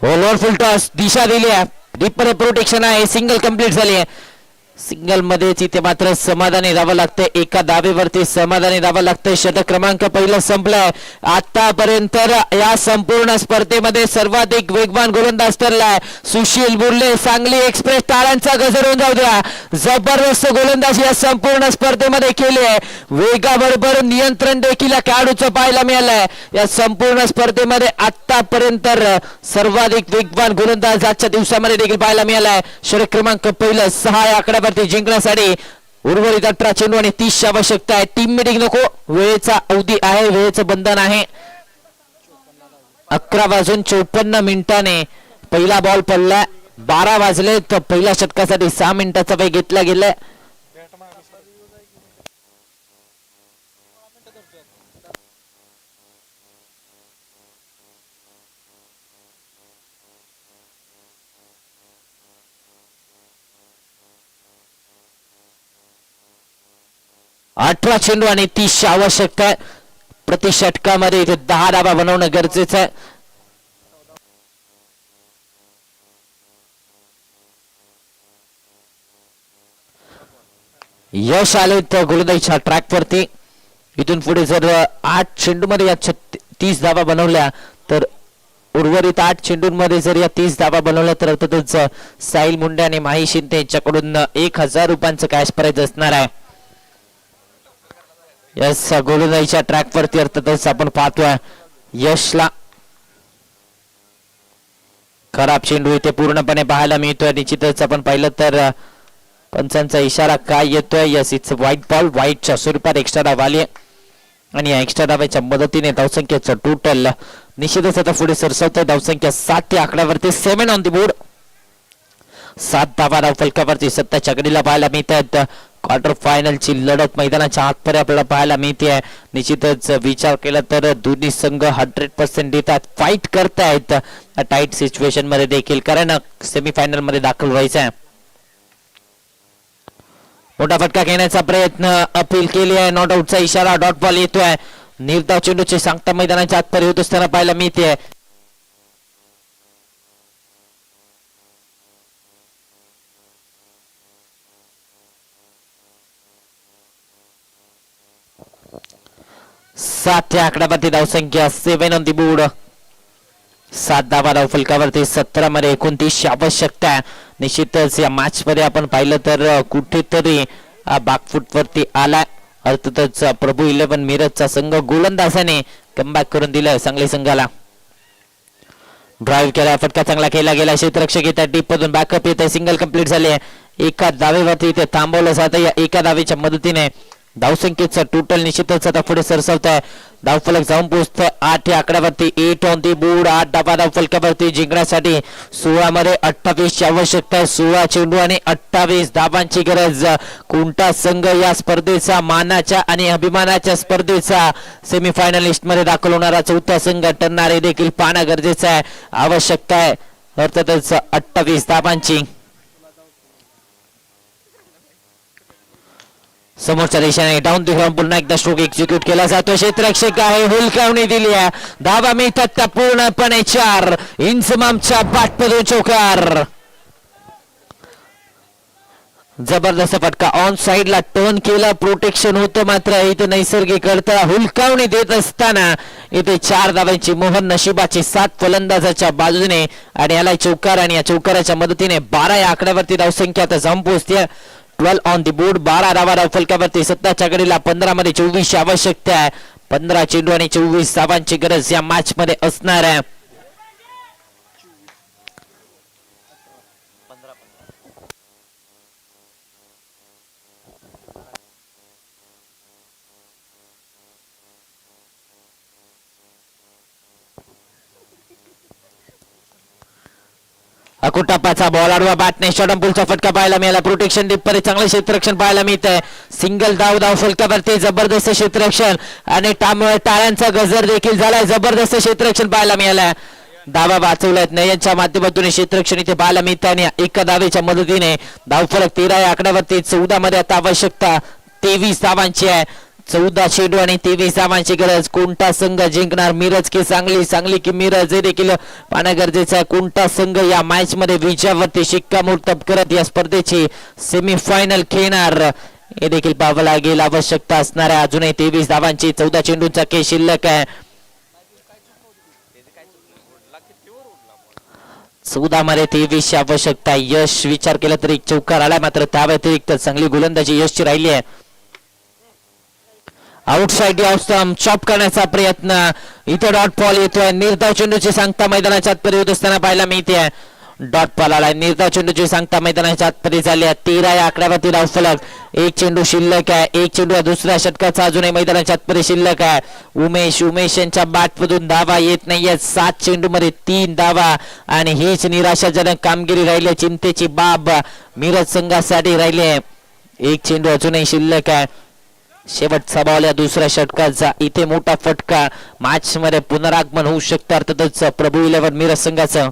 ओव्हर फुल टॉस दिशा दिली आहे. डीपमध्ये प्रोटेक्शन आहे. सिंगल कंप्लीट झाली आहे. सिंगल मध्ये तिथे मात्र समाधानी राहावं लागतंय. एका धावेवरती समाधानी राहावं लागतंय. षटक क्रमांक पहिला संपलाय. आतापर्यंत या संपूर्ण स्पर्धेमध्ये सर्वाधिक वेगवान गोलंदाज ठरलाय सुशील बुर्ले. सांगली एक्सप्रेस टाळ्यांचा गजर होऊन जाऊ द्या. जबरदस्त गोलंदाजी या संपूर्ण स्पर्धेमध्ये केली आहे. वेगाबरोबर नियंत्रण देखील या खेळाडूचं पाहायला मिळालंय. या संपूर्ण स्पर्धेमध्ये आतापर्यंत सर्वाधिक वेगवान गोलंदाज आजच्या दिवसामध्ये देखील पाहायला मिळालाय. षटक क्रमांक पहिलं 6 या आकड्यावरती जिंकण्यासाठी उर्वरित 18 चेंडू आणि 30 ची आवश्यकता आहे. टीम मीटिंग नको, वेळेचा अवधी आहे, वेळेचं बंधन आहे. 11:54 पहिला बॉल पडला. 12 वाजले तर पहिल्या षटकासाठी 6 मिनिटाचा वेळ घेतला गेलाय. अठरा चेंडू आणि 30 ची आवश्यकता आहे. प्रति षटकामध्ये इथे 10 धावा बनवणं गरजेचं आहे. यश आले तर गोलंदाजीच्या ट्रॅक वरती. इथून पुढे जर 8 चेंडूमध्ये या 30 धावा बनवल्या तर उर्वरित 8 चेंडूंमध्ये जर या 30 धावा बनवल्या तर अर्थातच साहिल मुंडे आणि माही शिंदे यांच्याकडून 1000 रुपयांचं कॅश प्राइज असणार आहे. यस गोलंदाजीच्या ट्रॅक वरती अर्थातच आपण पाहतोय यशला खराब चेंडू इथे पूर्णपणे पाहायला मिळतोय. निश्चितच आपण पाहिलं तर पंचांचा इशारा काय येतोय. Yes it's wide ball. व्हाईटच्या स्वरूपात एक्स्ट्रा धाव आली आणि या एक्स्ट्रा धावाच्या मदतीने धावसंख्येचं टोटल निश्चितच आता पुढे सरसावतोय. धावसंख्या 7 या आकड्यावरती. 7 ऑन द बोर्ड. 7 धावा धाव फलकावरती 7च्या घडीला पाहायला मिळत आहेत. क्वार्टर फायनलची लढत मैदानाच्या आतपर्यंत आपल्याला पाहायला मिळते. निश्चितच विचार केला तर दोन्ही संघ 100% देतात, फाईट करतायत टाईट सिच्युएशन मध्ये देखील, कारण सेमीफायनल मध्ये दाखल व्हायचं आहे. मोठा फटका घेण्याचा प्रयत्न अपील केली आहे. नॉट आउटचा इशारा. डॉट बॉल येतोय. निर्धाव चेंडूचे सांगता मैदानाच्या आतपर्यंत होत असताना पाहायला मिळते. सातच्या आकड्यावरती धावसंख्या 7 ऑन दी बोर्ड. 7 धावा धाव फलकावरती. 17 मध्ये 29 ची आवश्यकता. निश्चितच या मॅच मध्ये आपण पाहिलं तर कुठेतरी बॅकफुट वरती आला. अर्थातच प्रभू 11 मिरजचा संघ गोलंदाजाने कमबॅक करून दिलं सांगली संघाला. ड्राईव्ह केला. फटका चांगला केला गेला. क्षेत्ररक्षक येतात. डीप मधून बॅकअप येत आहे. सिंगल कंप्लीट झाले. एका धावेवरती इथे थांबवलं जातं. या एका धावेच्या मदतीने धावसंख्येचा टोटल निश्चितच आता पुढे सरसावत आहे. धावफलक जाऊन पोहोचतोय 8 या आकड्यावरती. 8 ऑन दी बोर्ड. 8 धावा धाव फलकावरती. जिंकण्यासाठी 16 मध्ये 28 ची आवश्यकता आहे. 16 चेंडू आणि 28 धावांची गरज. कोणता संघ या स्पर्धेचा मानाच्या आणि अभिमानाच्या स्पर्धेचा सेमीफायनलिस्ट मध्ये दाखल होणारा चौथा संघ ठरणार हे देखील पाहणं गरजेचं आहे. आवश्यकता आहे अर्थातच 28 धावांची. समोरच्या दिशेने डाऊन दी ग्राउंड पुन्हा एकदा स्ट्रोक एक्झिक्यूट केला जातो. क्षेत्ररक्षक आहे. हुलकावणी दिली आहे. धावा मिळतात त्या पूर्णपणे 4. इंजमामच्या बॅटमधून चौकार. जबरदस्त फटका. ऑन साइडला टर्न केला. प्रोटेक्शन होतं मात्र इथे नैसर्गिक अडथळा. हुलकावणी देत असताना इथे 4 धावांची मोहर नशिबाची 7 फलंदाजाच्या बाजूने आणि याला चौकार आणि या चौकाराच्या मदतीने 12 या आकड्यावरती धावसंख्या आता जाऊन पोहोचते. 12 ऑन दी बोर्ड. 12 धावा फलकावरती. 17च्या गडीला 15 मध्ये 24 आवश्यकता आहे. 15 चेंडू आणि 24 धावांची गरज या मॅच मध्ये असणार आहे. अकुटापाचा बॉल आडवा बॅटने शॉटपुलचा फटका पाहायला मिळाला. प्रोटेक्शन डीप मध्ये चांगले क्षेत्ररक्षण पाहायला मिळत आहे. सिंगल धाव फलकावरती जबरदस्त क्षेत्ररक्षण आणि टाळ्यांचा गजर देखील झालाय. जबरदस्त क्षेत्ररक्षण पाहायला मिळालाय. धावा वाचवल्यात नयनच्या माध्यमातून क्षेत्ररक्षण इथे पाहायला मिळत आणि एका धावेच्या मदतीने धावफलक 13 या आकड्यावरती. 14 मध्ये आता आवश्यकता 23 धावांची आहे. 14 चेंडू आणि 23 धावांची गरज. कोणता संघ जिंकणार? मिरज की सांगली, सांगली की मिरज हे देखील पाहणं गरजेचं आहे. कोणता संघ या मॅच मध्ये विजयावरती शिक्कामोर्तब करत या स्पर्धेची सेमीफायनल खेळणार हे देखील पाहावं लागेल. आवश्यकता असणार आहे अजूनही 23 धावांची. 14 चेंडूंचा खेळ शिल्लक आहे. 14 मध्ये 23 आवश्यकता. यश विचार केला तरी चौकार आलाय, मात्र त्या व्यतिरिक्त चांगली गोलंदाजी यशची राहिली आहे. आउटसाइड ऑफ स्टंप चॉप करण्याचा प्रयत्न. इथे डॉट बॉल येतोय. निर्धाव चेंडूची सांगता मैदानाच्या आतमध्ये होत असताना पाहायला मिळते. डॉट बॉल आलाय. निर्धाव चेंडूची सांगता मैदानाच्या आतमध्ये झाली आहे. 13 या आकड्यावरती धावफलक. एक चेंडू शिल्लक आहे. एक चेंडू दुसऱ्या षटकाचा अजूनही मैदानाच्या आतमध्ये शिल्लक आहे. उमेश यांच्या बॅटमधून धावा येत नाहीये. 7 चेंडू मध्ये 3 धावा आणि हीच निराशाजनक कामगिरी राहिली. चिंतेची बाब मिरज संघासाठी राहिली आहे. एक चेंडू अजूनही शिल्लक आहे. शेवटचा बॉल या दुसऱ्या षटकाचा. इथे मोठा फटका. मॅच मध्ये पुनरागमन होऊ शकतं अर्थातच प्रभू 11 मिरज संघाचं.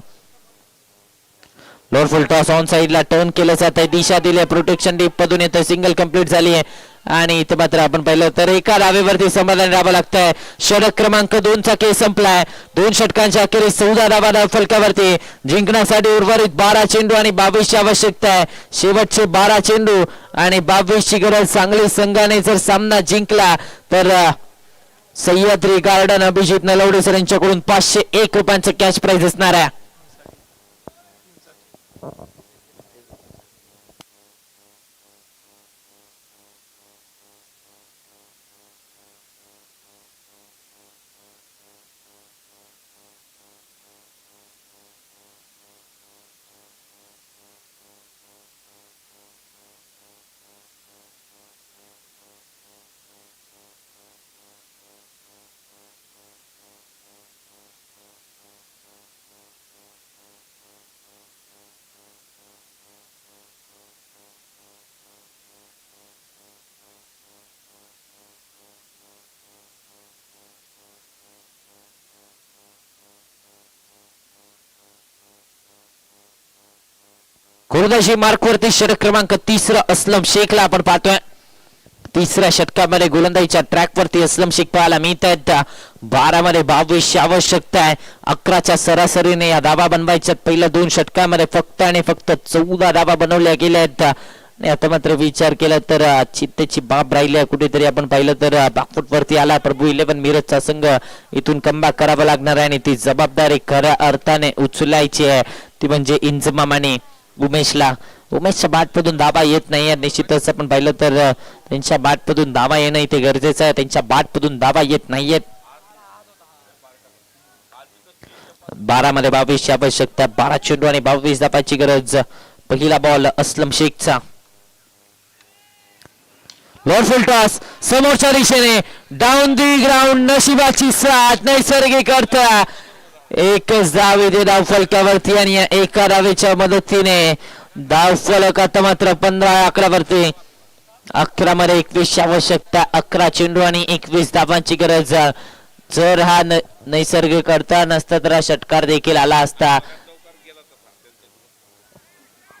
लोअर फुल टॉस ऑन साइडला टर्न केलं जात आहे. दिशा दिली. प्रोटेक्शन डीप मधून येतं. सिंगल कंप्लीट झाली आहे आणि इथे मात्र आपण पाहिलं तर एका धावेवरती समाधान राहावं लागतंय. षटक क्रमांक 2 चा खेळ संपलाय. 2 षटकांच्या अखेरीस 14 धावा फलकावरती. जिंकण्यासाठी उर्वरित 12 चेंडू आणि 22 ची आवश्यकता आहे. शेवटचे 12 चेंडू आणि 22 ची गरज. सांगली संघाने जर सामना जिंकला तर सह्याद्री गार्डन अभिजित नलवडे सर यांच्याकडून 501 रुपयांचं कॅश प्राइज असणार आहे. गोलंदाजी मार्कवरती षटक क्रमांक 3 असलम शेखला आपण पाहतोय. 3ऱ्या षटकामध्ये गोलंदाजीच्या ट्रॅकवरती असलम शेख पाहायला मिळत आहेत. 12 मध्ये 22 आवश्यकता आहे. 11च्या सरासरीने या धावा बनवायच्यात. पहिल्या 2 षटकामध्ये फक्त आणि फक्त 14 धावा बनवल्या गेल्या आहेत. आणि आता मात्र विचार केला तर चित्तेची बाब राहिली आहे. कुठेतरी आपण पाहिलं तर बॅकफुट वरती आला प्रभू 11 मिरजचा संघ. इथून कमबॅक करावा लागणार आहे आणि ती जबाबदारी खऱ्या अर्थाने उचलायची आहे. ती म्हणजे इंजमामाने उमेशला. उमेशच्या बॅटमधून धावा येत नाही. निश्चितच आपण पाहिलं तर त्यांच्या बॅटमधून धावा येणं इथे गरजेचं आहे. त्यांच्या बॅटमधून धावा येत नाहीयेत. 12 मध्ये 22 ची आवश्यकता. 12 चेंडू आणि 22 धावांची गरज. पहिला बॉल असलम शेखचा. लोअर फुल टॉस समोरच्या दिशेने डाऊन दी ग्राउंड. नशिबाची साथ. नैसर्गिक अर्थ. एकच धाव इथे धाव फलकावरती आणि या एका धावेच्या मदतीने धाव फलक आता मात्र 15 आकड्यावरती. 11 मध्ये 21 आवश्यकता. 11 चेंडू आणि 21 धावांची गरज. जर हा नैसर्गिक अर्थ नसता तर हा षटकार देखील आला असता.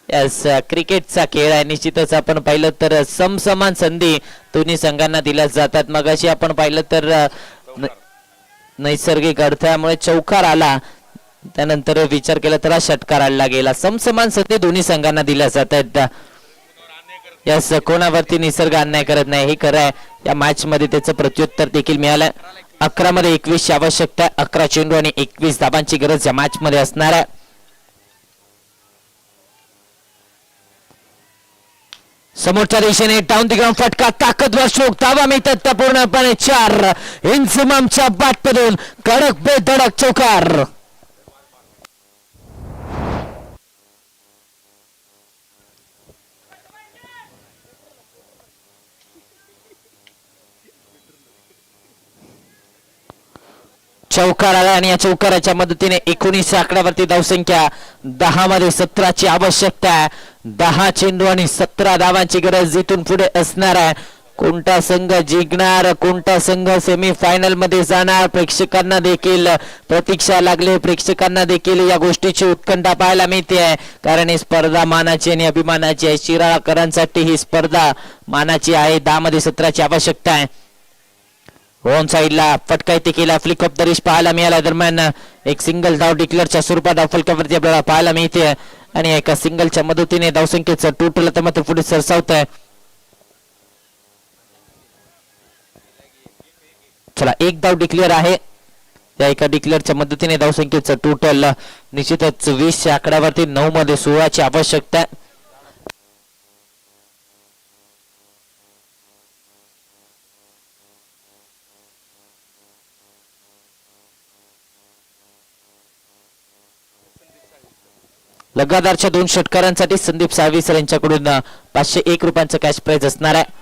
यस, क्रिकेटचा खेळ आहे. निश्चितच आपण पाहिलं तर समसमान संधी दोन्ही संघांना दिल्या जातात. मगाशी आपण पाहिलं तर नैसर्गिक अडथळ्यामुळे चौकार आला. त्यानंतर विचार केला तर षटकार आणला गेला. समसमान संधी दोन्ही संघांना दिल्या जातात. यस, कोणावरती निसर्ग अन्याय करत नाही हे खरं आहे. या मॅच मध्ये त्याचं प्रत्युत्तर देखील मिळालं. 11 मध्ये 21 आवश्यकता. 11 चेंडू आणि 21 धावांची गरज या मॅच मध्ये असणार आहे. समोरच्या दिशेने डाऊन द ग्राउंड फटका, ताकदवर शोक, धावा मिळतात त्या पूर्णपणे 4. इंजमामच्या बॅटमधून कडक बेधडक चौकार. चौकार आला आणि या चौकाराच्या मदतीने 19 आकड्यावरती धावसंख्या 10 मध्ये 17ची आवश्यकता आहे. 10 चेंडू आणि 17 धावांची गरज इथून पुढे असणार आहे. कोणता संघ जिंकणार, कोणता संघ सेमी फायनल मध्ये जाणार, प्रेक्षकांना देखील प्रतीक्षा लागली. प्रेक्षकांना देखील या गोष्टीची उत्कंठा पाहायला मिळते आहे, कारण ही स्पर्धा मानाची आणि अभिमानाची आहे. शिराळकरांसाठी ही स्पर्धा मानाची आहे. 10 मध्ये 17ची आवश्यकता आहे. ऑन साइडला फटका इथे केला, फ्लिक ऑफ द रिस्ट पाहायला मिळाला. दरम्यान एक सिंगल धाव डिक्लेअरच्या स्वरूपात धाव फलकावरती आपल्याला पाहायला मिळते आणि एका सिंगलच्या मदतीने धावसंख्येचं टोटल आता मात्र पुढे सरसावत आहे. चला, एक धाव डिक्लेअर आहे. या एका डिक्लेअरच्या मदतीने धावसंख्येचं टोटल निश्चितच 20च्या आकड्यावरती 9 मध्ये 16ची आवश्यकता आहे. लगातारच्या 2 षटकारांसाठी संदीप साळवी सर यांच्याकडून 501 रुपयांचं कॅश प्राइज असणार आहे.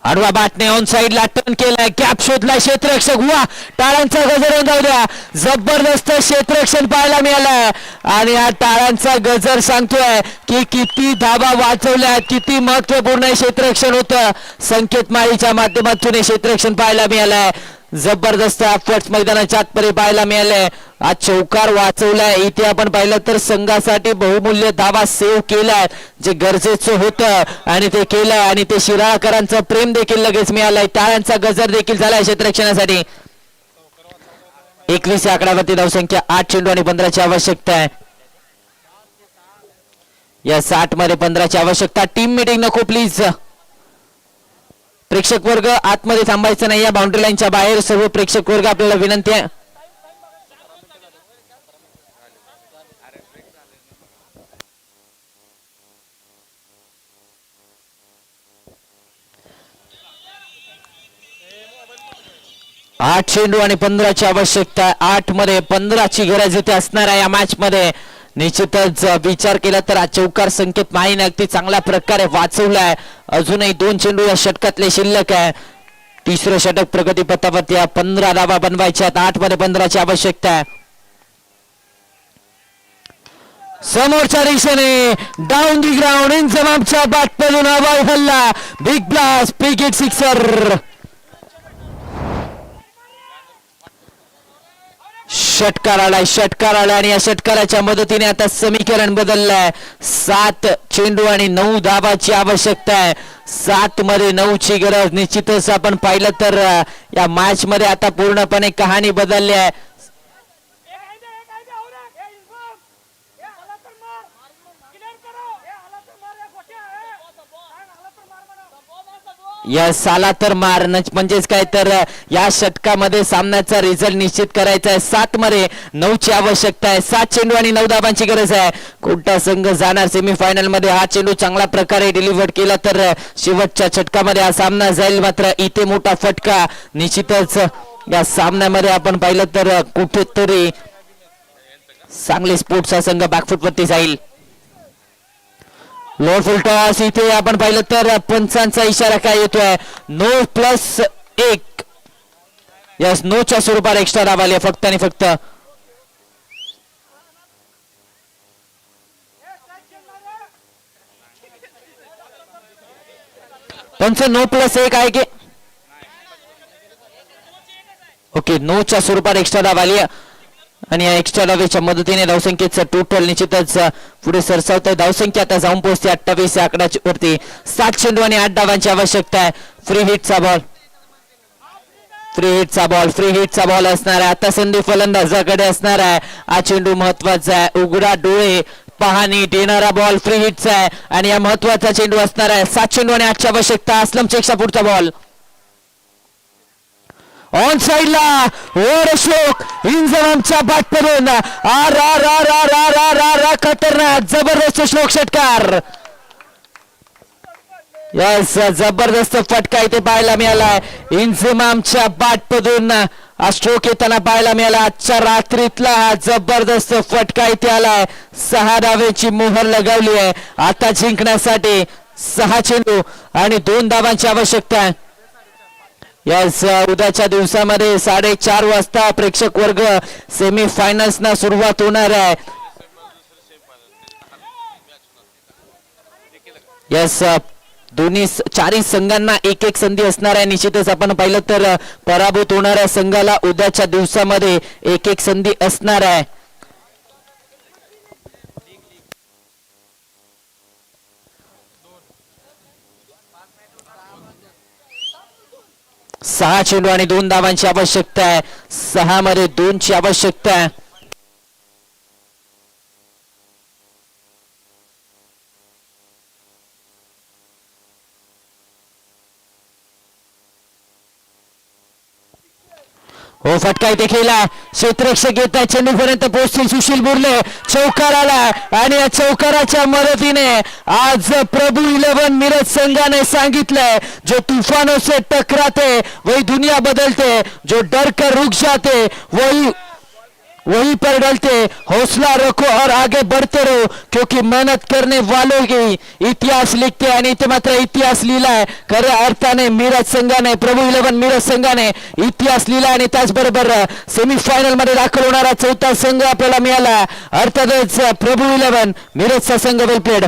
आडवा बॅटने ऑन साइडला टर्न केलाय, गॅप शोधलाय, क्षेत्ररक्षक हुआ, टाळ्यांचा गजर जाऊ द्या. जबरदस्त क्षेत्ररक्षण पाहायला मिळालाय आणि हा टाळ्यांचा गजर सांगतोय की किती धावा वाचवल्या, किती महत्वपूर्ण क्षेत्ररक्षण होतं. संकेत माळीच्या माध्यमातून हे क्षेत्ररक्षण पाहायला मिळालंय. जबरदस्त एफर्ट्स मैदानाच्या आतमध्ये पाहायला मिळाले. आज चौकार वाचवलाय. इथे आपण पाहिलं तर संघासाठी बहुमूल्य धावा सेव्ह केलाय, जे गरजेचं होतं आणि ते केलंय आणि ते शिराळकरांचं प्रेम देखील लगेच मिळालंय. टाळ्यांचा गजर देखील झालाय क्षेत्ररक्षणासाठी. 21 आकड्यावरती धावसंख्या 8 चेंडू आणि 15ची आवश्यकता आहे. या 60 मध्ये 15ची आवश्यकता. टीम मीटिंग नको प्लीज. प्रेक्षक वर्ग आतमध्ये थांबायचं नाही. या बाउंड्री लाईनच्या बाहेर सर्व प्रेक्षक वर्ग आपल्याला विनंती आहे. आठ चेंडू आणि 15ची आवश्यकता. 8 मध्ये 15ची गरज इथे असणार आहे या मॅच मध्ये. निश्चितच विचार केला तर हा चौकार संकेत माहीने अगदी चांगल्या प्रकारे वाचवलाय. अजूनही 2 चेंडू या षटकातले शिल्लक आहे. तिसरं षटक प्रगतीपथावरती. 15 धावा बनवायच्या. 8 मध्ये 15ची आवश्यकता आहे. समोरच्या दिशेने डाऊन दी ग्राउंड इंजमामच्या बॅटमधून हवाई हल्ला, big blast, big hit, sixer. षटकार आलाय आणि या षटकाराच्या मदतीने आता समीकरण बदललंय. 7 चेंडू आणि 9 धावाची आवश्यकता आहे. 7 मध्ये 9ची गरज. निश्चितच आपण पाहिलं तर या मॅच मध्ये आता पूर्णपणे कहाणी बदलली आहे. या साला तर मार म्हणजेच काय तर या षटकामध्ये सामन्याचा रिझल्ट निश्चित करायचा आहे. 7 मध्ये 9ची आवश्यकता आहे. 7 चेंडू आणि 9 धावांची गरज आहे. कोणता संघ जाणार सेमीफायनल मध्ये? हा चेंडू चांगल्या प्रकारे डिलिव्हर केला तर शेवटच्या षटकामध्ये हा सामना जाईल. मात्र इथे मोठा फटका. निश्चितच या सामन्यामध्ये आपण पाहिलं तर कुठेतरी सांगली स्पोर्ट्सचा संघ बॅकफुट वरती जाईल. लो फुल टॉस. इथे आपण पाहिलं तर पंचांचा इशारा काय येतोय? नो +1. यस, नोच्या स्वरूपात एक्स्ट्रा धाव आली फक्त आणि फक्त. पंच नो +1 आहे की ओके? नोच्या स्वरूपात एक्स्ट्रा धाव आली आणि या एक्स्ट्रा धावेच्या मदतीने धावसंख्येचं टोटल निश्चितच पुढे सरसावत आहे. धावसंख्या आता जाऊन पोहोचते 28 आकड्याची वरती. 7 चेंडू आणि 8 धावांची आवश्यकता आहे. फ्री हिटचा बॉल असणार आहे. आता संधी फलंदाजाकडे असणार आहे. हा चेंडू महत्वाचा आहे. उघडा डोळे पाहणी देणारा बॉल फ्री हिटचा आहे आणि या महत्वाचा चेंडू असणार आहे. 7 चेंडू आणि 8ची आवश्यकता. असलम चेकचा पुढचा बॉल. ऑन साइडला वर अशोक इंजमामच्या बाटपडून खतरनाक जबरदस्त श्लोक षटकार. यस जबरदस्त फटका इथे पाहायला मिळालाय. इंजमामच्या बाटपडून स्ट्रोक येताना पाहायला मिळाला. आजच्या रात्रीतला हा जबरदस्त फटका इथे आलाय. 6 धावेची मोहर लगावली आहे. आता जिंकण्यासाठी 6 चेंडू आणि 2 धावांची आवश्यकता आहे. यस उद्याच्या दिवसामध्ये 4:30 वाजता प्रेक्षक वर्ग सेमी फायनल्स ना सुरुवात होणार आहे. यस चारही संघांना एक संधी असणार आहे. निश्चितच आपण पाहिलं तर पराभूत होणाऱ्या संघाला उद्याच्या दिवसामध्ये एक संधी असणार आहे. 6 चेंडू आणि 2 धावांची आवश्यकता आहे. 6 मध्ये 2 ची आवश्यकता आहे. हो फटका इथे खेळला. क्षेत्ररक्षक येत आहे. चेंडूपर्यंत पोहोचतील सुशील बुर्ले. चौकार आला आणि या चौकाराच्या मदतीने आज प्रभू 11 मिरज संघाने सांगितलंय जो तूफानों से टकराते वही दुनिया बदलते, जो डर कर रुक जाते वही पर डलते. हौसला रखो और आगे बढ़ते रहो क्योंकि मेहनत करने वालों की इतिहास लिखते. आणि इथे मात्र इतिहास लिहिलाय खऱ्या अर्थाने मिरज संघाने, प्रभू 11 मिरज संघाने इतिहास लिहिला. आणि त्याचबरोबर सेमीफायनल मध्ये दाखल होणारा 4था संघ आपल्याला मिळाला. अर्थातच प्रभू 11 मिरजचा संघ. वेल प्लेड.